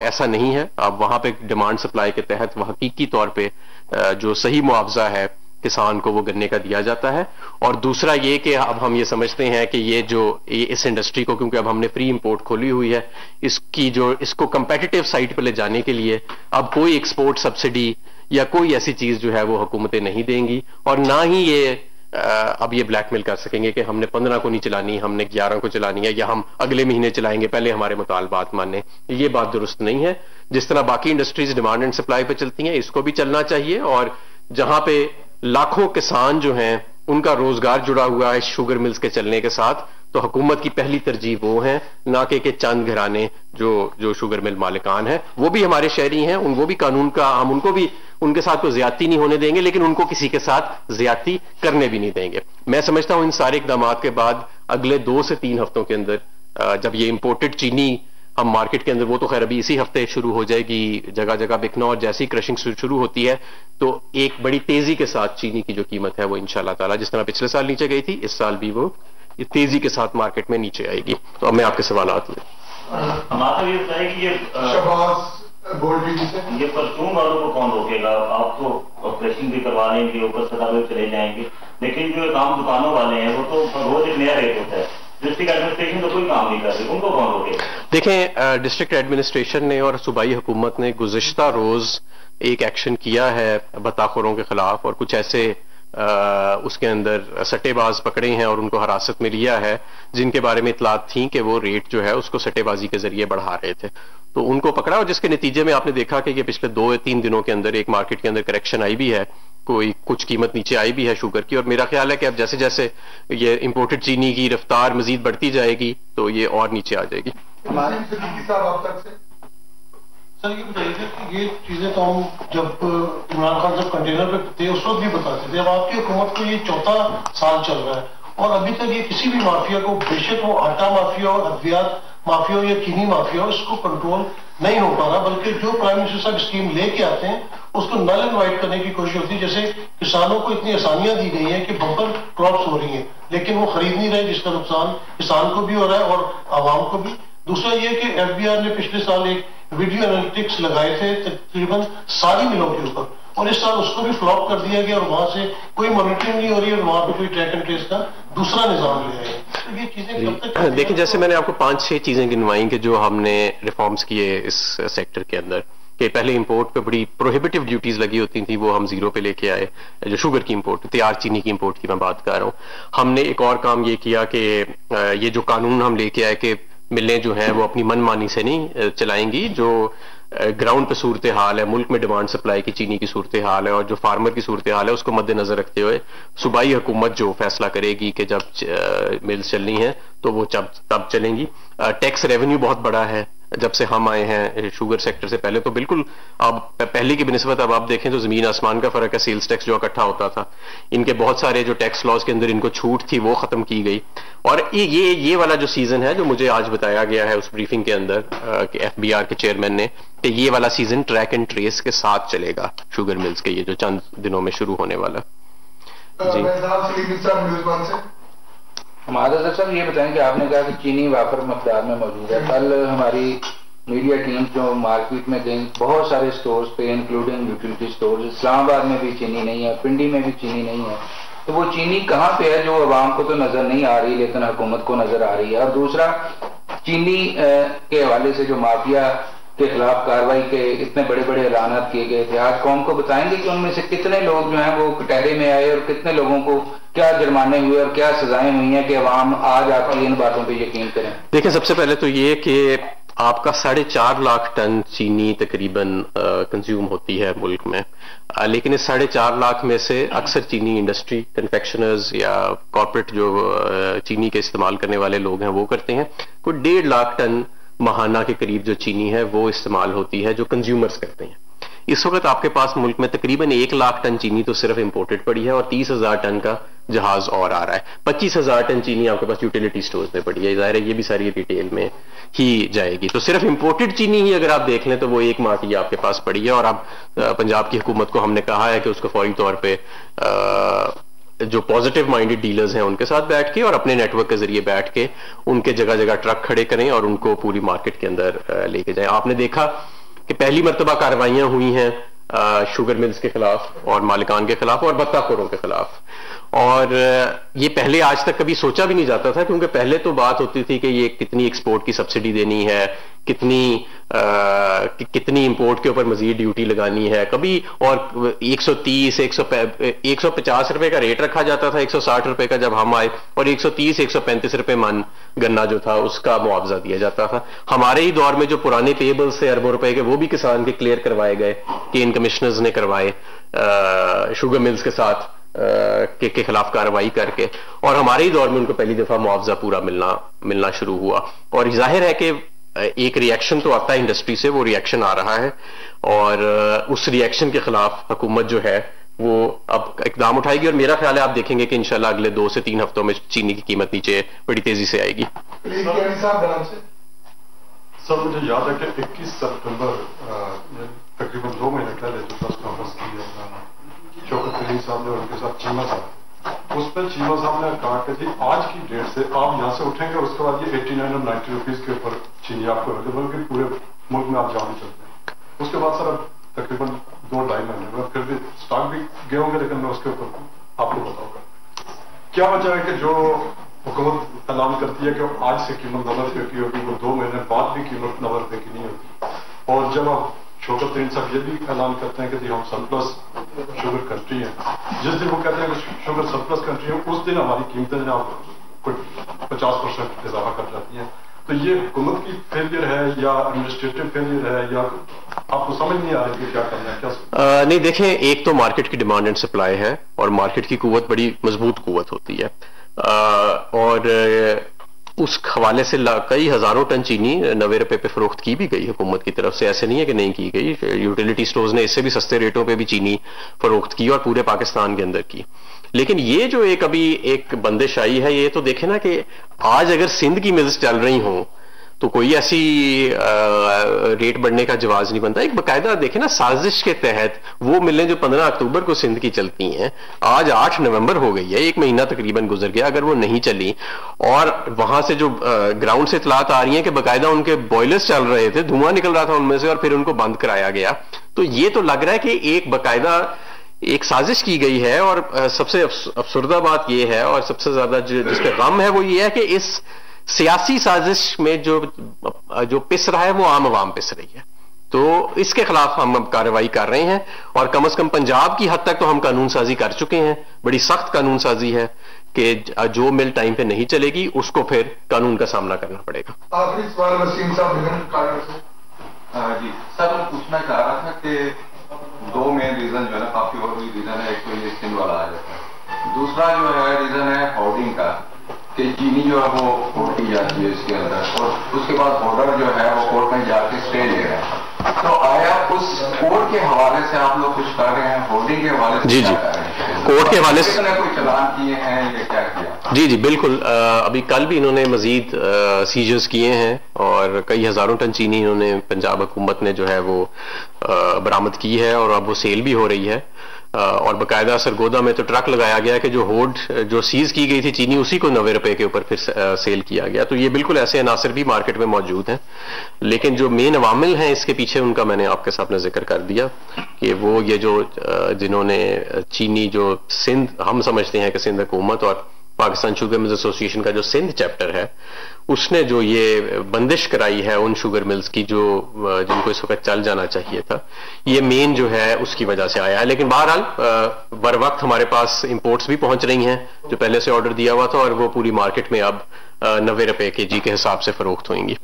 ऐसा नहीं है। अब वहां पे डिमांड सप्लाई के तहत वह हकीकी तौर पे जो सही मुआवजा है किसान को वो गन्ने का दिया जाता है। और दूसरा ये कि अब हम ये समझते हैं कि इस इंडस्ट्री को, क्योंकि अब हमने फ्री इंपोर्ट खोली हुई है, इसको कंपेटिटिव साइट पर ले जाने के लिए अब कोई एक्सपोर्ट सब्सिडी या कोई ऐसी चीज जो है वो हुकूमतें नहीं देंगी, और ना ही अब ये ब्लैकमेल कर सकेंगे कि हमने 15 को नहीं चलानी, हमने 11 को चलानी है, या हम अगले महीने चलाएंगे, पहले हमारे मुतालबात माने। ये बात दुरुस्त नहीं है। जिस तरह बाकी इंडस्ट्रीज डिमांड एंड सप्लाई पे चलती हैं, इसको भी चलना चाहिए। और जहां पे लाखों किसान जो हैं उनका रोजगार जुड़ा हुआ है शुगर मिल्स के चलने के साथ, तो हुकूमत की पहली तरजीह वो है, ना कि चंद घराने जो शुगर मिल मालिकान है। वो भी हमारे शहरी हैं, वो भी कानून का, हम उनको भी, उनके साथ कोई ज्यादती नहीं होने देंगे, लेकिन उनको किसी के साथ ज्यादती करने भी नहीं देंगे। मैं समझता हूं इन सारे इकदाम के बाद अगले 2 से 3 हफ्तों के अंदर जब ये इंपोर्टेड चीनी हम मार्केट के अंदर, वो तो खैर अभी इसी हफ्ते शुरू हो जाएगी जगह जगह बिकना, और जैसी क्रशिंग शुरू होती है तो एक बड़ी तेजी के साथ चीनी की जो कीमत है वो इंशाल्लाह ताला, जिस तरह पिछले साल नीचे गई थी, इस साल भी वो तेजी के साथ मार्केट में नीचे आएगी। तो अब मैं आपके सवालात में हमारा ये बताइए कि ये परचून वालों को कौन रोकेगा? आप तो ऑपरेशन भी करवा लेंगे, ऊपर सदा में चले जाएंगे, लेकिन जो काम दुकानों वाले हैं वो तो रोज एक नया रेट होता है। डिस्ट्रिक्ट एडमिनिस्ट्रेशन तो कोई काम नहीं कर रही, उनको कौन रोकेगा? देखें, डिस्ट्रिक्ट एडमिनिस्ट्रेशन ने और सूबाई हुकूमत ने गुज़िश्ता रोज एक एक्शन किया है बताखोरों के खिलाफ, और कुछ ऐसे उसके अंदर सट्टेबाज पकड़े हैं और उनको हिरासत में लिया है जिनके बारे में इतलात थी कि वो रेट जो है उसको सट्टेबाजी के जरिए बढ़ा रहे थे। तो उनको पकड़ा, और जिसके नतीजे में आपने देखा कि ये पिछले 2 या 3 दिनों के अंदर एक मार्केट के अंदर करेक्शन आई भी है, कुछ कीमत नीचे आई भी है शुगर की। और मेरा ख्याल है कि अब जैसे जैसे ये इंपोर्टेड चीनी की रफ्तार मजीद बढ़ती जाएगी तो ये और नीचे आ जाएगी। सर ये बताइए कि ये चीजें तो हम जब इमरान खान जब कंटेनर पे थे उस वक्त भी बताते थे, अब आपकी हुकूमत को ये 4था साल चल रहा है और अभी तक ये किसी भी माफिया को, बेशक वो आटा माफिया हो, अद्वियात माफिया हो या चीनी माफिया हो, इसको कंट्रोल नहीं हो पा रहा। बल्कि जो प्राइम मिनिस्टर साहब स्कीम लेके आते हैं उसको नल एंड वाइट करने की कोशिश होती है। जैसे किसानों को इतनी आसानियां दी गई हैं कि बम्पर क्रॉप्स हो रही हैं, लेकिन वो खरीद नहीं रहे, जिसका नुकसान किसान को भी हो रहा है और आवाम को भी। दूसरा ये कि एफबीआर ने पिछले साल एक वीडियो एनालिटिक्स लगाए थे तकरीबन सारी मिलों के ऊपर, और इस साल उसको भी फ्लॉप कर दिया गया और वहां से कोई मॉनिटरिंग नहीं हो रही और वहां पे कोई ट्रैक एंड ट्रेस का दूसरा निजाम ले आए। तो ये चीजें कब तक? देखिए, जैसे मैंने आपको 5-6 चीजें गिनवाई कि जो हमने रिफॉर्म्स किए इस सेक्टर के अंदर, कि पहले इंपोर्ट पे बड़ी प्रोहिबिटिव ड्यूटीज लगी होती थी, वो हम 0 पे लेके आए। जो शुगर की इंपोर्ट, तैयार चीनी की इंपोर्ट की मैं बात कर रहा हूँ। हमने एक और काम ये किया कि ये जो कानून हम लेके आए कि मिलें जो हैं वो अपनी मनमानी से नहीं चलाएंगी, जो ग्राउंड पे सूरत हाल है, मुल्क में डिमांड सप्लाई की चीनी की सूरत हाल है और जो फार्मर की सूरत हाल है, उसको मद्देनजर रखते हुए सूबाई हुकूमत जो फैसला करेगी कि जब मिल्स चलनी है तो वो तब चलेंगी। टैक्स रेवेन्यू बहुत बड़ा है जब से हम आए हैं शुगर सेक्टर से। पहले तो बिल्कुल, अब पहले की बिनिस्बत अब आप देखें तो जमीन आसमान का फर्क है। सेल्स टैक्स जो इकट्ठा होता था, इनके बहुत सारे जो टैक्स लॉज के अंदर इनको छूट थी वो खत्म की गई। और ये वाला जो सीजन है, जो मुझे आज बताया गया है उस ब्रीफिंग के अंदर कि एफबीआर के चेयरमैन ने, कि ये वाला सीजन ट्रैक एंड ट्रेस के साथ चलेगा शुगर मिल्स के, ये जो चंद दिनों में शुरू होने वाला। जी हमारा सर ये बताएं कि आपने कहा कि चीनी वाफर मकदार में मौजूद है। कल हमारी मीडिया टीम जो मार्केट में गई, बहुत सारे स्टोर्स पे इंक्लूडिंग यूटिलिटी स्टोर्स, इस्लामाबाद में भी चीनी नहीं है, पिंडी में भी चीनी नहीं है। तो वो चीनी कहाँ पे है जो अवाम को तो नजर नहीं आ रही लेकिन हुकूमत को नजर आ रही है? और दूसरा, चीनी के हवाले से जो माफिया के खिलाफ कार्रवाई के इतने बड़े बड़े ऐलान किए गए थे, आज कौम को बताएंगे कि उनमें से कितने लोग जो हैं वो कटहरे में आए और कितने लोगों को क्या जुर्माने हुए और क्या सजाएं हुई हैं कि अवाम आज आपकी इन बातों पे यकीन करें? देखिए, सबसे पहले तो ये कि आपका 4.5 लाख टन चीनी तकरीबन कंज्यूम होती है मुल्क में, लेकिन इस 4.5 लाख में से अक्सर चीनी इंडस्ट्री, कन्फेक्शनर्स या कॉर्पोरेट जो चीनी के इस्तेमाल करने वाले लोग हैं वो करते हैं। कोई 1.5 लाख टन महाना के करीब जो चीनी है वो इस्तेमाल होती है जो कंज्यूमर्स करते हैं। इस वक्त आपके पास मुल्क में तकरीबन 1 लाख टन चीनी तो सिर्फ इंपोर्टेड पड़ी है और 30,000 टन का जहाज और आ रहा है। 25,000 टन चीनी आपके पास यूटिलिटी स्टोर्स में पड़ी है, जाहिर है ये भी सारी रिटेल में ही जाएगी। तो सिर्फ इंपोर्टेड चीनी ही अगर आप देख लें तो वो 1 माह की आपके पास पड़ी है। और अब पंजाब की हुकूमत को हमने कहा है कि उसको फौरी तौर पर जो पॉजिटिव माइंडेड डीलर्स हैं उनके साथ बैठ के और अपने नेटवर्क के जरिए बैठ के उनके जगह जगह ट्रक खड़े करें और उनको पूरी मार्केट के अंदर लेके जाएं। आपने देखा कि पहली मरतबा कार्रवाइयां हुई हैं शुगर मिल्स के खिलाफ और मालिकान के खिलाफ और बत्ताखोरों के खिलाफ। और ये पहले आज तक कभी सोचा भी नहीं जाता था, क्योंकि पहले तो बात होती थी कि ये कितनी एक्सपोर्ट की सब्सिडी देनी है, कितनी इंपोर्ट के ऊपर मजीद ड्यूटी लगानी है, कभी और 130 150 रुपए का रेट रखा जाता था, 160 रुपए का जब हम आए, और 130 135 रुपए मन गन्ना जो था उसका मुआवजा दिया जाता था। हमारे ही दौर में जो पुराने पेबल्स थे अरबों रुपए के, वो भी किसान के क्लियर करवाए गए कि इन कमिश्नर्स ने करवाए शुगर मिल्स के साथ के खिलाफ कार्रवाई करके, और हमारे ही दौर में उनको पहली दफा मुआवजा पूरा मिलना शुरू हुआ। और जाहिर है कि एक रिएक्शन तो आता है इंडस्ट्री से, वो रिएक्शन आ रहा है, और उस रिएक्शन के खिलाफ हुकूमत जो है वो अब इकदाम उठाएगी, और मेरा ख्याल है आप देखेंगे कि इंशाल्लाह अगले 2 से 3 हफ्तों में चीनी की कीमत नीचे बड़ी तेजी से आएगी। सर मुझे याद है कि 21 सितंबर तकरीबन 2 महीने पहले जो प्रेस कॉन्फ्रेंस की शौकत तरीन साहब ने और उनके साथ चीमा साहब, उस पर चीमा साहब ने कहा कि जी आज की डेट से आप यहाँ से उठेंगे, उसके बाद ये 89 और 90 रुपीज के ऊपर चीनी आपको अवेलेबल की पूरे मुल्क में आप जान चलते हैं। उसके बाद सर अब तकरीबन 2-2.5 महीने में फिर भी स्टॉक भी गए होंगे, लेकिन मैं उसके ऊपर आपको बताऊंगा क्या वजह है कि जो हुकूमत ऐलान करती है कि आज से कीमत 90 रुपये की होगी, वो 2 महीने बाद भी कीमत 90 रुपये की नहीं होती। और जब आप शौकत तरीन साहब ये भी ऐलान करते हैं कि जी हम सरप्लस शुगर कंट्री हैं, जिस दिन वो कहते हैं कि शुगर सरप्लस कंट्री है, उस दिन हमारी कीमतें जनाब कोई 50% इजाफा कर जाती हैं। तो ये हुकूमत की फेलियर है या एडमिनिस्ट्रेटिव फेलियर है, या आपको समझ नहीं आ रही कि क्या करना है, क्या नहीं देखें, एक तो मार्केट की डिमांड एंड सप्लाई है, और मार्केट की कुव्वत बड़ी मजबूत कुव्वत होती है, और उस हवाले से कई हजारों टन चीनी 90 रुपए पे फरोख्त की भी गई हुकूमत की तरफ से, ऐसे नहीं है कि नहीं की गई। यूटिलिटी स्टोर्स ने इससे भी सस्ते रेटों पे भी चीनी फरोख्त की, और पूरे पाकिस्तान के अंदर की। लेकिन ये जो अभी एक बंदिश आई है, ये तो देखे ना कि आज अगर सिंध की मिल्स चल रही हों तो कोई ऐसी रेट बढ़ने का जवाब नहीं बनता। एक बाकायदा देखे ना, साजिश के तहत वो मिलें जो 15 अक्टूबर को सिंध की चलती हैं, आज 8 नवंबर हो गई है, 1 महीना तकरीबन गुजर गया, अगर वो नहीं चली, और वहां से जो ग्राउंड से इतलात आ रही है कि बाकायदा उनके बॉयलर्स चल रहे थे, धुआं निकल रहा था उनमें से, और फिर उनको बंद कराया गया, तो ये तो लग रहा है कि एक बाकायदा एक साजिश की गई है। और सबसे अफसुर्दा बात यह है, और सबसे ज्यादा जिसका गम है, वो ये है कि इस सियासी साजिश में जो पिस रहा है वो आम आवाम पिस रही है। तो इसके खिलाफ हम अब कार्रवाई कर रहे हैं, और कम से कम पंजाब की हद तक तो हम कानून साजी कर चुके हैं, बड़ी सख्त कानून साजी है कि जो मिल टाइम पे नहीं चलेगी उसको फिर कानून का सामना करना पड़ेगा। आखिरी सवाल वसीम साहब जी सर, मैं पूछना चाह रहा था कि 2 मेन रीजन जो है ना, काफी और भी रीजन है। एक तो ये सिंध वाला आ जाता है, दूसरा जो है रीजन है होर्डिंग का, कि चीनी जो है वो होर्ड की जाती है इसके अंदर, और उसके बाद होर्डर जो है वो कोर्ट में जाके स्टे ले रहे हैं। तो आया उस कोर्ट के हवाले से आप लोग कुछ कर रहे हैं, होर्डिंग के हवाले से? जी जी, कोर्ट के हवाले से कोई चालान किए हैं या क्या किया? जी जी बिल्कुल, अभी कल भी इन्होंने मजीद सीजर्स किए हैं, और कई हजारों टन चीनी इन्होंने पंजाब हुकूमत ने जो है वो बरामद की है, और अब वो सेल भी हो रही है। और बाकायदा सरगोदा में तो ट्रक लगाया गया कि जो सीज की गई थी चीनी, उसी को 90 रुपए के ऊपर फिर सेल किया गया। तो ये बिल्कुल ऐसे अनासर भी मार्केट में मौजूद हैं, लेकिन जो मेन अवामिल हैं इसके पीछे, उनका मैंने आपके सामने जिक्र कर दिया कि वो ये जो जिन्होंने चीनी जो सिंध, हम समझते हैं कि सिंध हुकूमत और पाकिस्तान शुगर मिल्स एसोसिएशन का जो सिंध चैप्टर है, उसने जो ये बंदिश कराई है उन शुगर मिल्स की जिनको इस वक्त चल जाना चाहिए था, ये मेन जो है उसकी वजह से आया है। लेकिन बहरहाल बर वक्त हमारे पास इंपोर्ट्स भी पहुंच रही हैं जो पहले से ऑर्डर दिया हुआ था, और वो पूरी मार्केट में अब 90 रुपए kg के हिसाब से फरोख्त होंगी।